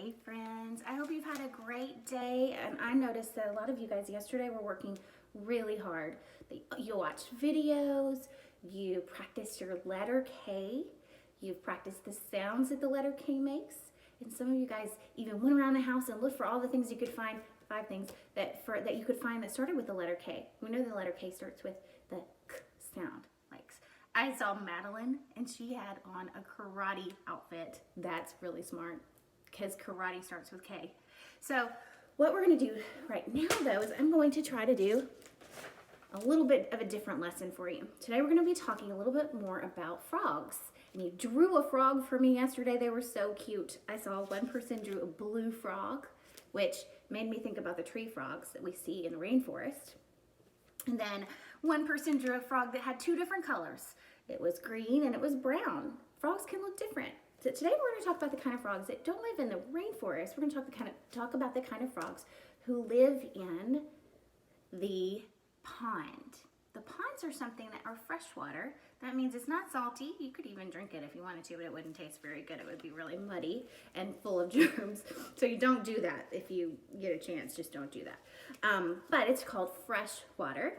Hey friends, I hope you've had a great day, and I noticed that a lot of you guys yesterday were working really hard. You watched videos, you practiced your letter K, you've practiced the sounds that the letter K makes, and some of you guys even went around the house and looked for all the things you could find, 5 things that you could find that started with the letter K. We know the letter K starts with the K sound. I saw Madeline and she had on a karate outfit. That's really smart because karate starts with K. So what we're going to do right now though is I'm going to try to do a little bit of a different lesson for you. Today we're going to be talking a little bit more about frogs. And you drew a frog for me yesterday. They were so cute. I saw one person drew a blue frog, which made me think about the tree frogs that we see in the rainforest. And then one person drew a frog that had 2 different colors. It was green and it was brown. Frogs can look different. So today we're going to talk about the kind of frogs that don't live in the rainforest. We're going to talk about the kind of frogs who live in the pond. The ponds are something that are freshwater. That means it's not salty. You could even drink it if you wanted to, but it wouldn't taste very good. It would be really muddy and full of germs. So you don't do that if you get a chance. Just don't do that. But it's called freshwater.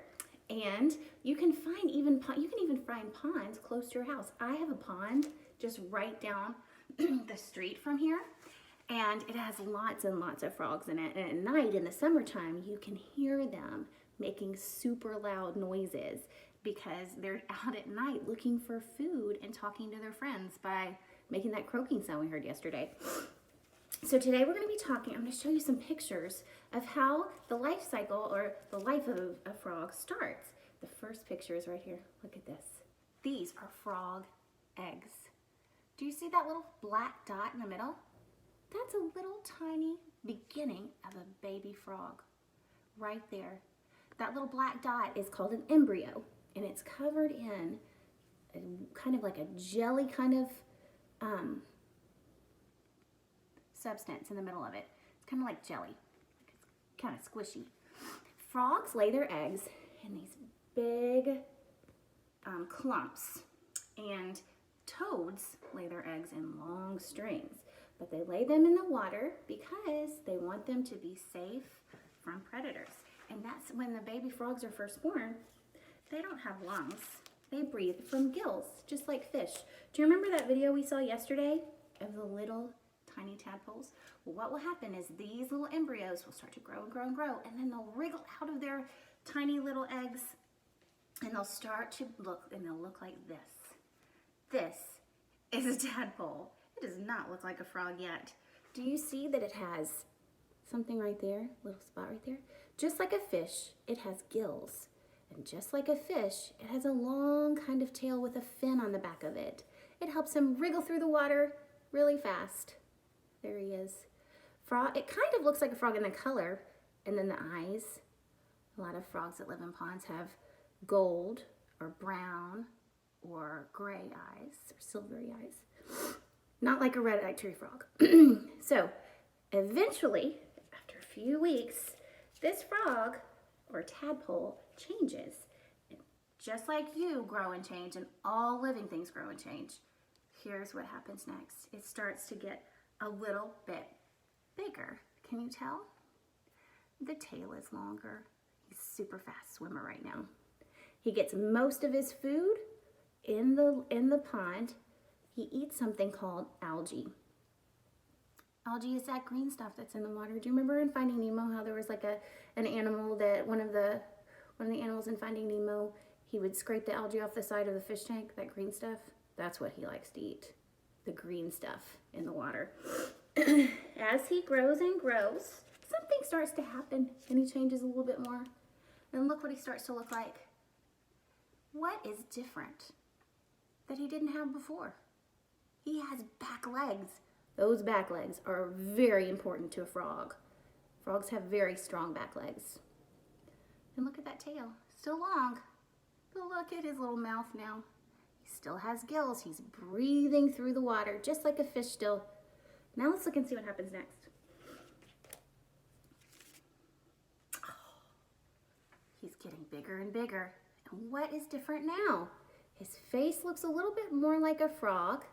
And you can even find ponds close to your house. I have a pond just right down the street from here, and it has lots and lots of frogs in it. And at night in the summertime, you can hear them making super loud noises because they're out at night looking for food and talking to their friends by making that croaking sound we heard yesterday. So today we're going to be I'm going to show you some pictures of how the life cycle or the life of a frog starts. The first picture is right here. Look at this. These are frog eggs. Do you see that little black dot in the middle? That's a little tiny beginning of a baby frog right there. That little black dot is called an embryo, and it's covered in kind of like a jelly kind of substance in the middle of it. It's kind of like jelly. It's kind of squishy. Frogs lay their eggs in these big clumps, and toads lay their eggs in long strings, but they lay them in the water because they want them to be safe from predators. And that's when the baby frogs are first born. They don't have lungs. They breathe from gills, just like fish. Do you remember that video we saw yesterday of the little tiny tadpoles? Well, what will happen is these little embryos will start to grow and grow and grow, and then they'll wriggle out of their tiny little eggs, and they'll start to look like this. This is a tadpole. It does not look like a frog yet. Do you see that it has something right there, little spot right there? Just like a fish, it has gills. And just like a fish, it has a long kind of tail with a fin on the back of it. It helps him wriggle through the water really fast. There he is. Frog. It kind of looks like a frog in the color, and then the eyes. A lot of frogs that live in ponds have gold or brown or gray eyes or silvery eyes. Not like a red-eyed tree frog. So eventually, after a few weeks, this frog or tadpole changes. And just like you grow and change, and all living things grow and change, here's what happens next. It starts to get a little bit bigger. Can you tell? The tail is longer. He's a super fast swimmer right now. He gets most of his food in the pond. He eats something called algae. Algae is that green stuff that's in the water. Do you remember in Finding Nemo how there was like an animal that one of the animals in Finding Nemo, he would scrape the algae off the side of the fish tank, that green stuff? That's what he likes to eat, the green stuff in the water. As he grows and grows, something starts to happen, and he changes a little bit more. And look what he starts to look like. What is different that he didn't have before? He has back legs. Those back legs are very important to a frog. Frogs have very strong back legs. And look at that tail, still long. But look at his little mouth now. He still has gills. He's breathing through the water, just like a fish still. Now let's look and see what happens next. Oh, he's getting bigger and bigger. And what is different now? His face looks a little bit more like a frog.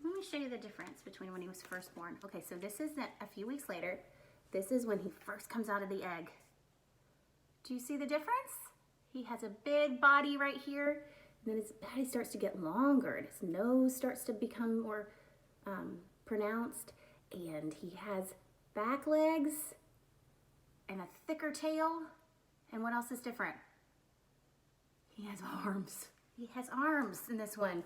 Let me show you the difference between when he was first born. Okay, so this is a few weeks later. This is when he first comes out of the egg. Do you see the difference? He has a big body right here, and then his body starts to get longer, and his nose starts to become more pronounced, and he has back legs and a thicker tail. And what else is different? He has arms. He has arms in this one.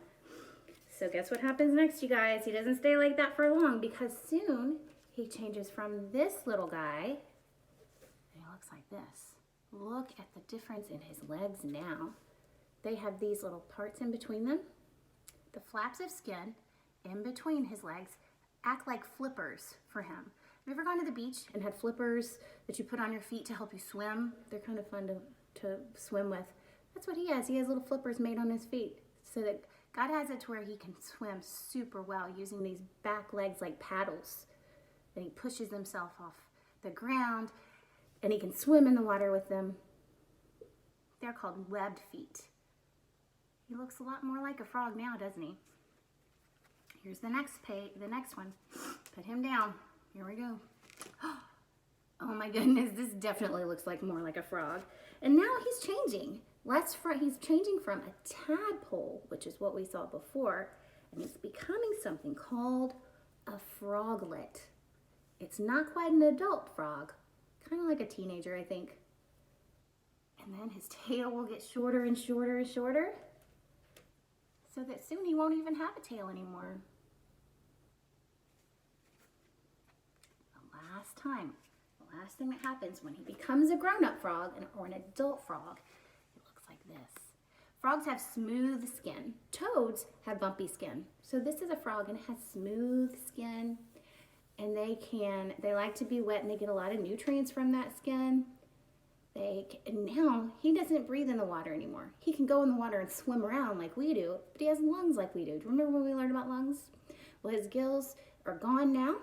So guess what happens next, you guys? He doesn't stay like that for long, because soon he changes from this little guy, and he looks like this. Look at the difference in his legs now. They have these little parts in between them. The flaps of skin in between his legs act like flippers for him. Have you ever gone to the beach and had flippers that you put on your feet to help you swim? They're kind of fun to swim with. That's what he has. He has little flippers made on his feet, so that God has it to where he can swim super well using these back legs like paddles. And he pushes himself off the ground, and he can swim in the water with them. They're called webbed feet. He looks a lot more like a frog now, doesn't he? Here's the next one. Put him down. Here we go. Oh my goodness, this definitely looks like more like a frog. And now he's changing. He's changing from a tadpole, which is what we saw before, and he's becoming something called a froglet. It's not quite an adult frog, kind of like a teenager, I think. And then his tail will get shorter and shorter and shorter, so that soon he won't even have a tail anymore. The last thing that happens when he becomes a grown-up frog or an adult frog, like this. Frogs have smooth skin. Toads have bumpy skin. So this is a frog, and it has smooth skin, and they like to be wet, and they get a lot of nutrients from that skin. And now he doesn't breathe in the water anymore. He can go in the water and swim around like we do, but he has lungs like we do. Do you remember when we learned about lungs? Well, his gills are gone now,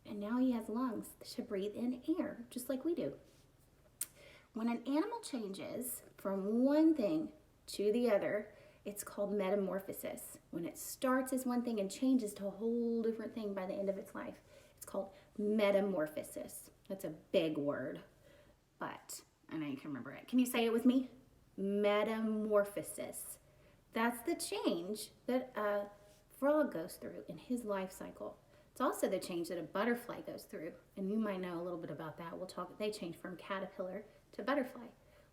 and now he has lungs to breathe in air, just like we do. When an animal changes from one thing to the other, it's called metamorphosis. When it starts as one thing and changes to a whole different thing by the end of its life, it's called metamorphosis. That's a big word, but I know you can remember it. Can you say it with me? Metamorphosis. That's the change that a frog goes through in his life cycle. It's also the change that a butterfly goes through, and you might know a little bit about that. They change from caterpillar to butterfly.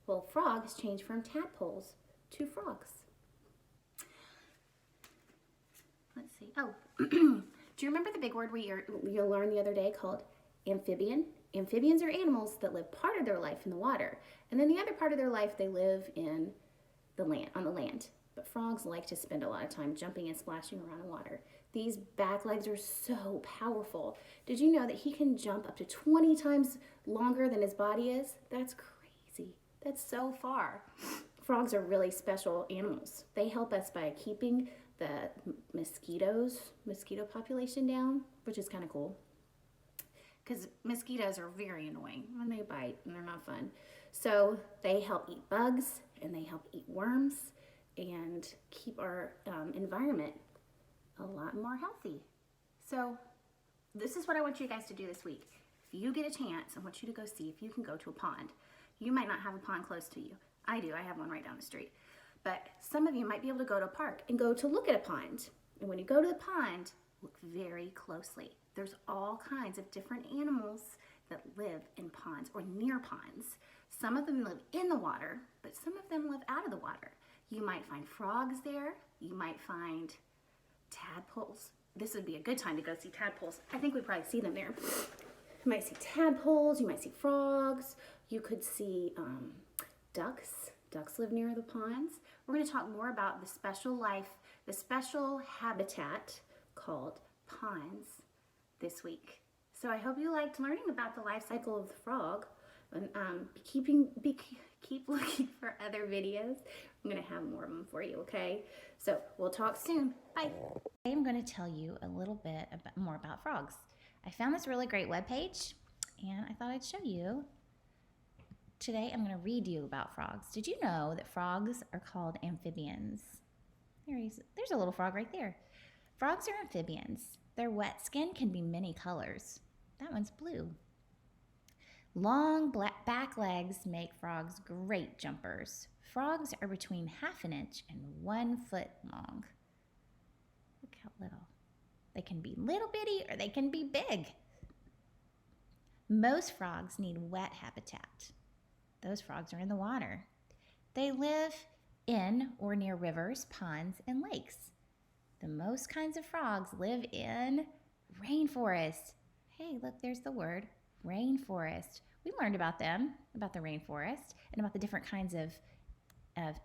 Well, frogs change from tadpoles to frogs. Let's see. Oh, do you remember the big word we learned the other day called amphibian? Amphibians are animals that live part of their life in the water, and then the other part of their life they live in the land, on the land. But frogs like to spend a lot of time jumping and splashing around in water. These back legs are so powerful. Did you know that he can jump up to 20 times longer than his body is? That's crazy. That's so far. Frogs are really special animals. They help us by keeping the mosquito population down, which is kind of cool. Because mosquitoes are very annoying when they bite, and they're not fun. So they help eat bugs, and they help eat worms, and keep our environment a lot more healthy. So this is what I want you guys to do this week. If you get a chance, I want you to go see if you can go to a pond. You might not have a pond close to you. I do. I have one right down the street. But some of you might be able to go to a park and go to look at a pond. And when you go to the pond, look very closely. There's all kinds of different animals that live in ponds or near ponds. Some of them live in the water, but some of them live out of the water. You might find frogs there. You might find tadpoles. This would be a good time to go see tadpoles. I think we probably see them there. You might see tadpoles. You might see frogs. You could see ducks. Ducks live near the ponds. We're going to talk more about the special habitat called ponds this week. So I hope you liked learning about the life cycle of the frog. And keep looking for other videos. I'm going to have more of them for you, okay? So we'll talk soon. Bye. Today I'm going to tell you a little bit more about frogs. I found this really great webpage, and I thought I'd show you. Today I'm going to read you about frogs. Did you know that frogs are called amphibians? There's a little frog right there. Frogs are amphibians. Their wet skin can be many colors. That one's blue. Long black back legs make frogs great jumpers. Frogs are between half an inch and 1 foot long. Look how little. They can be little bitty or they can be big. Most frogs need wet habitat. Those frogs are in the water. They live in or near rivers, ponds, and lakes. The most kinds of frogs live in rainforest. Hey, look, there's the word, rainforest. We learned about them, about the rainforest, and about the different kinds of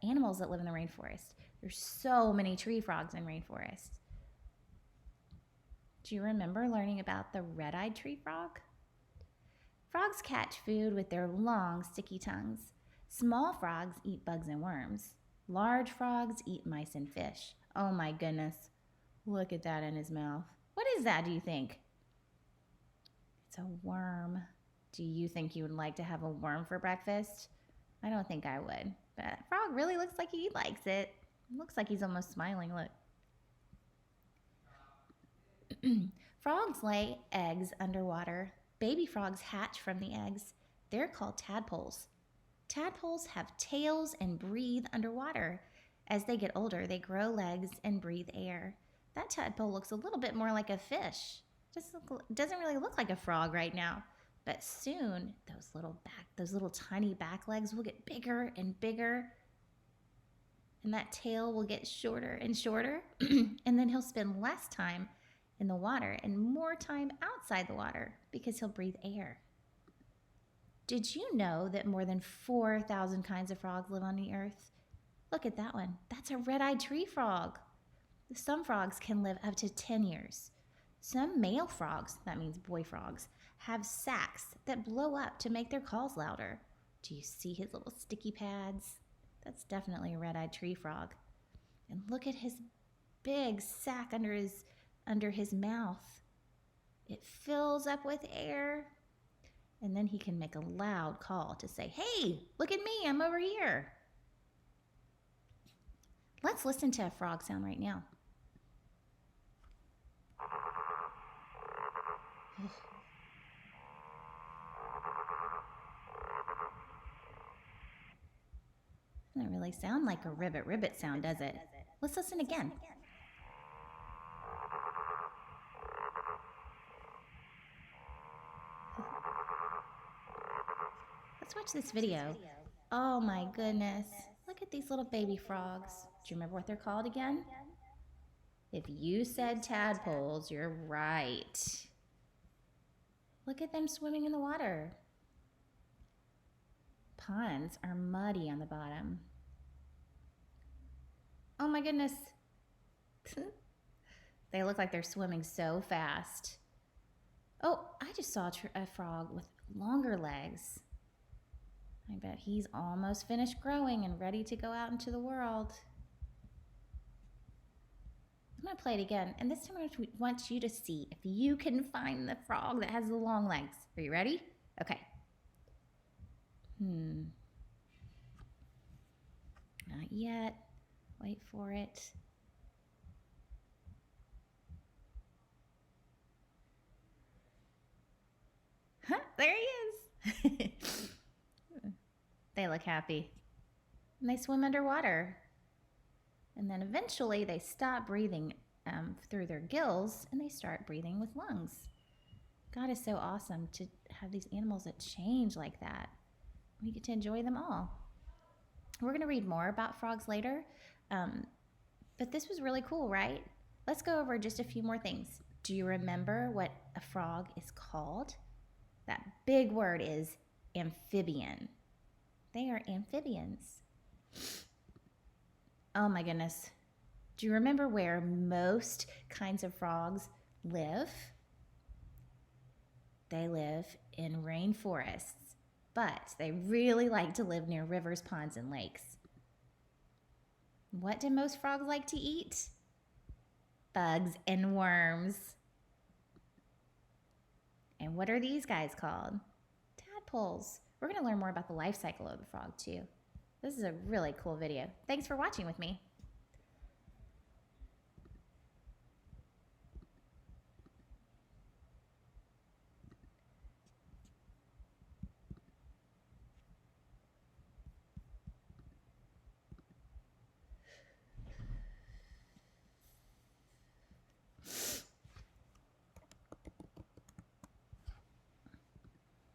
animals that live in the rainforest. There's so many tree frogs in rainforest. Do you remember learning about the red-eyed tree frog? Frogs catch food with their long, sticky tongues. Small frogs eat bugs and worms. Large frogs eat mice and fish. Oh my goodness. Look at that in his mouth. What is that, do you think? It's a worm. Do you think you would like to have a worm for breakfast? I don't think I would. But that frog really looks like he likes it. Looks like he's almost smiling, look. Frogs lay eggs underwater. Baby frogs hatch from the eggs. They're called tadpoles. Tadpoles have tails and breathe underwater. As they get older, they grow legs and breathe air. That tadpole looks a little bit more like a fish. Doesn't really look like a frog right now. But soon, those little tiny back legs will get bigger and bigger. And that tail will get shorter and shorter. And then he'll spend less time in the water and more time outside the water because he'll breathe air. Did you know that more than 4,000 kinds of frogs live on the earth? Look at that one. That's a red-eyed tree frog. Some frogs can live up to 10 years. Some male frogs, that means boy frogs, have sacs that blow up to make their calls louder. Do you see his little sticky pads? That's definitely a red-eyed tree frog. And look at his big sac under his mouth. It fills up with air. And then he can make a loud call to say, hey, look at me, I'm over here. Let's listen to a frog sound right now. Doesn't really sound like a ribbit sound, does it? Let's listen again. Let's watch this video. Oh my goodness. Look at these little baby frogs. Do you remember what they're called again? If you said tadpoles, you're right. Look at them swimming in the water. Ponds are muddy on the bottom. Oh my goodness. They look like they're swimming so fast. Oh, I just saw a frog with longer legs. I bet he's almost finished growing and ready to go out into the world. I'm going to play it again, and this time I want you to see if you can find the frog that has the long legs. Are you ready? Okay. Not yet. Wait for it. Huh, there he is. They look happy. And they swim underwater. And then eventually they stop breathing through their gills and they start breathing with lungs. God is so awesome to have these animals that change like that. We get to enjoy them all. We're going to read more about frogs later, but this was really cool, right? Let's go over just a few more things. Do you remember what a frog is called? That big word is amphibian. They are amphibians. Oh my goodness. Do you remember where most kinds of frogs live? They live in rainforests, but they really like to live near rivers, ponds, and lakes. What do most frogs like to eat? Bugs and worms. And what are these guys called? Tadpoles. We're going to learn more about the life cycle of the frog too. This is a really cool video. Thanks for watching with me.